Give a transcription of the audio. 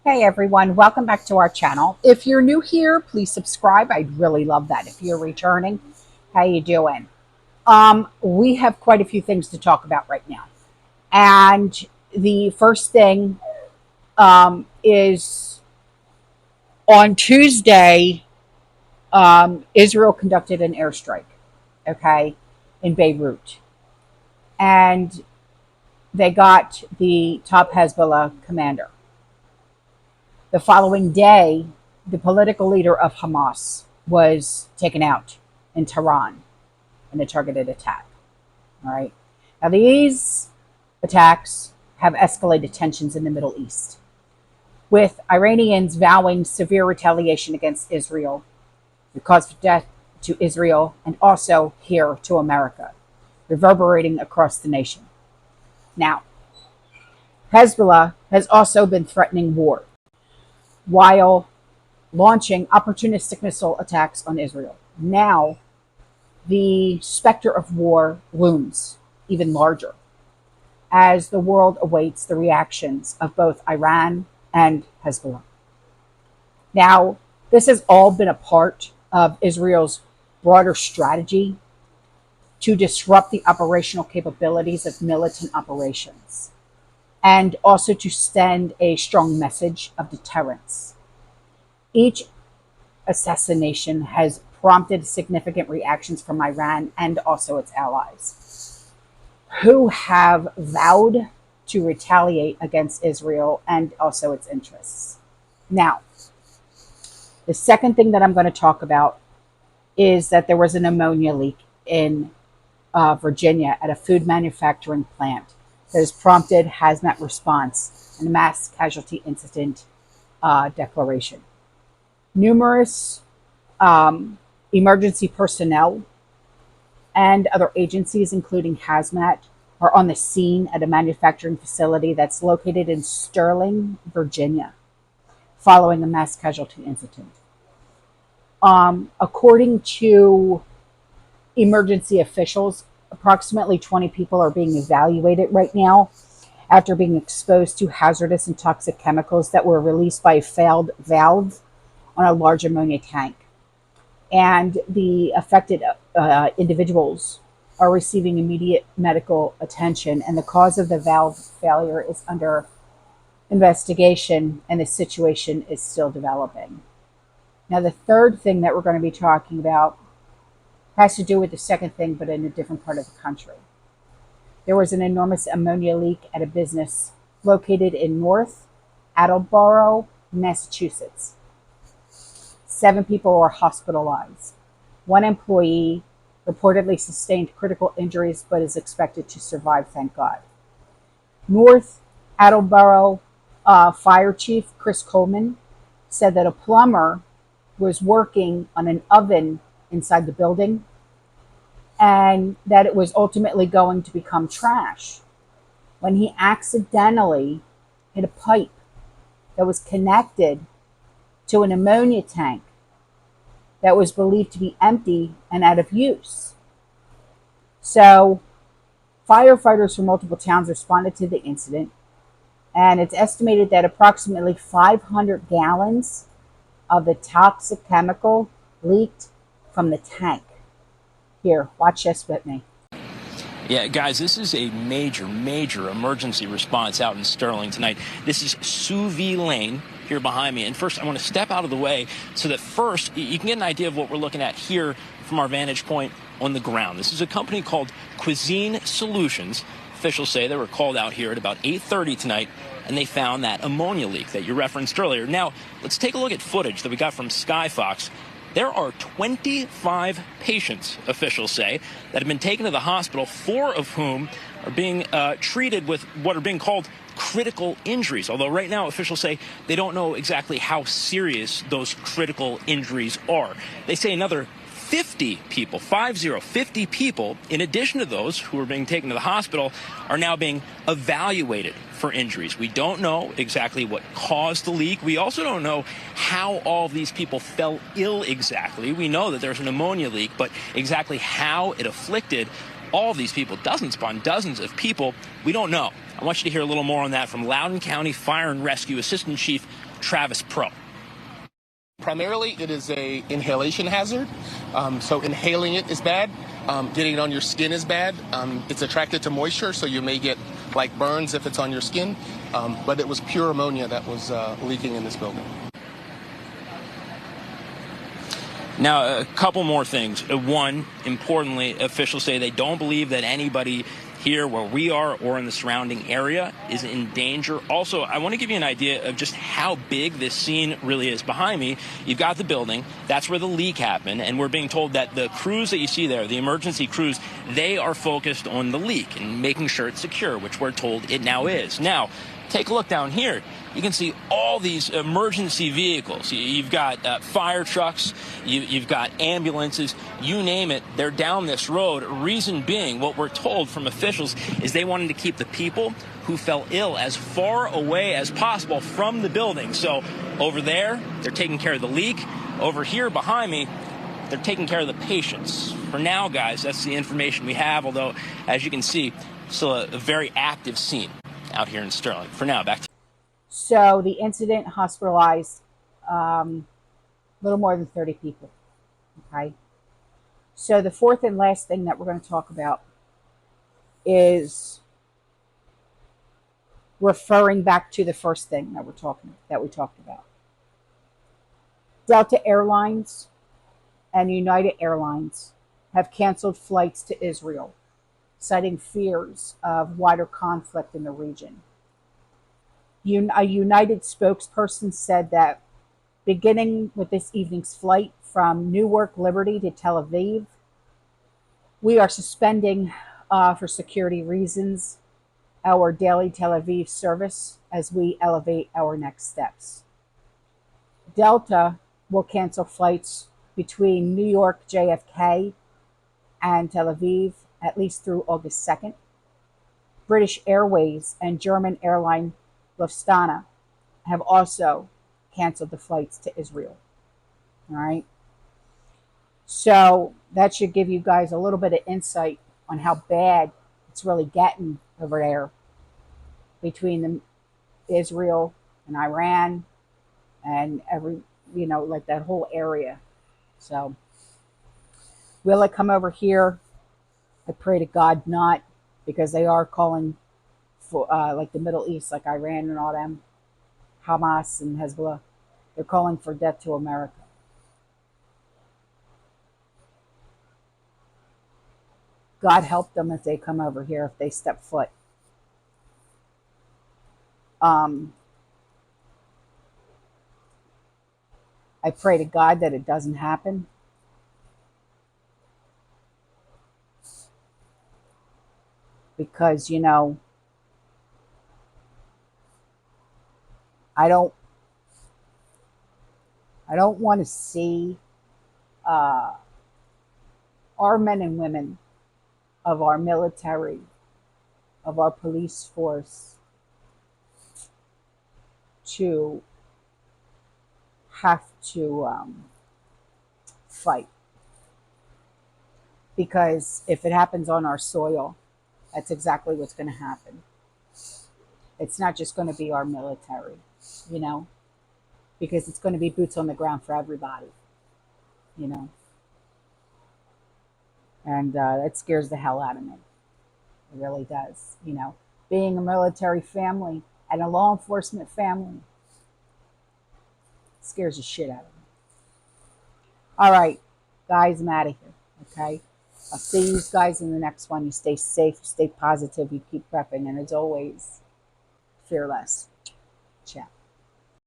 Hey everyone, welcome back to our channel. If you're new here, please subscribe. I'd really love that. If you're returning, how you doing? We have quite a few things to talk about right now. And the first thing is on Tuesday, Israel conducted an airstrike, okay, in Beirut. And they got the top Hezbollah commander. The following day, the political leader of Hamas was taken out in Tehran in a targeted attack. All right. Now, these attacks have escalated tensions in the Middle East, with Iranians vowing severe retaliation against Israel, the cause of death to Israel, and also here to America, reverberating across the nation. Now, Hezbollah has also been threatening war while launching opportunistic missile attacks on Israel. Now, the specter of war looms even larger as the world awaits the reactions of both Iran and Hezbollah. Now, this has all been a part of Israel's broader strategy to disrupt the operational capabilities of militant operations and also to send a strong message of deterrence. Each assassination has prompted significant reactions from Iran and also its allies, who have vowed to retaliate against Israel and also its interests. Now, the second thing that I'm going to talk about is that there was an ammonia leak in Virginia at a food manufacturing plant that has prompted hazmat response and a mass casualty incident declaration. Numerous emergency personnel and other agencies, including hazmat, are on the scene at a manufacturing facility that's located in Sterling, Virginia, following a mass casualty incident. According to emergency officials, approximately 20 people are being evaluated right now after being exposed to hazardous and toxic chemicals that were released by a failed valve on a large ammonia tank. And the affected individuals are receiving immediate medical attention, and the cause of the valve failure is under investigation, and the situation is still developing. Now, the third thing that we're going to be talking about has to do with the second thing, but in a different part of the country. There was an enormous ammonia leak at a business located in North Attleboro, Massachusetts. 7 people were hospitalized. 1 employee reportedly sustained critical injuries, but is expected to survive, thank God. North Attleboro Fire Chief Chris Coleman said that a plumber was working on an oven inside the building and that it was ultimately going to become trash when he accidentally hit a pipe that was connected to an ammonia tank that was believed to be empty and out of use. So firefighters from multiple towns responded to the incident, and it's estimated that approximately 500 gallons of the toxic chemical leaked from the tank. Here, watch this with me. Yeah, guys, this is a major emergency response out in Sterling tonight. This is Sous V Lane here behind me. And first, I want to step out of the way so that first you can get an idea of what we're looking at here from our vantage point on the ground. This is a company called Cuisine Solutions. Officials say they were called out here at about 8:30 tonight, and they found that ammonia leak that you referenced earlier. Now, let's take a look at footage that we got from Skyfox. There are 25 patients, officials say, that have been taken to the hospital, 4 of whom are being treated with what are being called critical injuries. Although right now officials say they don't know exactly how serious those critical injuries are. They say another 50 people, 50 people, in addition to those who are being taken to the hospital, are now being evaluated for injuries. We don't know exactly what caused the leak. We also don't know how all of these people fell ill exactly. We know that there's an ammonia leak, but exactly how it afflicted all of these people, dozens upon dozens of people, we don't know. I want you to hear a little more on that from Loudoun County Fire and Rescue Assistant Chief Travis Pro. Primarily, it is a inhalation hazard. So inhaling it is bad. Getting it on your skin is bad. It's attracted to moisture, so you may get like burns if it's on your skin. But it was pure ammonia that was leaking in this building. Now, a couple more things. One, importantly, officials say they don't believe that anybody here where we are or in the surrounding area is in danger. Also, I want to give you an idea of just how big this scene really is. Behind me, you've got the building. That's where the leak happened. And we're being told that the crews that you see there, the emergency crews, they are focused on the leak and making sure it's secure, which we're told it now is. Now, take a look down here. You can see all these emergency vehicles. You've got fire trucks, you've got ambulances, you name it, they're down this road. Reason being, what we're told from officials is they wanted to keep the people who fell ill as far away as possible from the building. So over there, they're taking care of the leak. Over here behind me, they're taking care of the patients. For now, guys, that's the information we have, although, as you can see, still a very active scene out here in Sterling. For now, back to So the incident hospitalized a little more than 30 people. Okay. So the fourth and last thing that we're going to talk about is referring back to the first thing that we talked about. Delta Airlines and United Airlines have canceled flights to Israel, citing fears of wider conflict in the region. A United spokesperson said that beginning with this evening's flight from Newark Liberty to Tel Aviv, we are suspending, for security reasons, our daily Tel Aviv service as we elevate our next steps. Delta will cancel flights between New York JFK and Tel Aviv at least through August 2nd. British Airways and German airline Lufthansa have also canceled the flights to Israel. All right. So that should give you guys a little bit of insight on how bad it's really getting over there between Israel and Iran and like that whole area. So will it come over here? I pray to God not, because they are calling for like the Middle East, like Iran and all them, Hamas and Hezbollah, they're calling for death to America. God help them if they come over here, if they step foot. I pray to God that it doesn't happen. Because, I don't want to see our men and women of our military, of our police force, to have to fight. Because if it happens on our soil, that's exactly what's going to happen. It's not just going to be our military, because it's going to be boots on the ground for everybody, and that scares the hell out of me. It really does. Being a military family and a law enforcement family scares the shit out of me. All right, guys, I'm out of here. Okay. I'll see you guys in the next one. You stay safe, stay positive, you keep prepping, and as always, fear less. Ciao.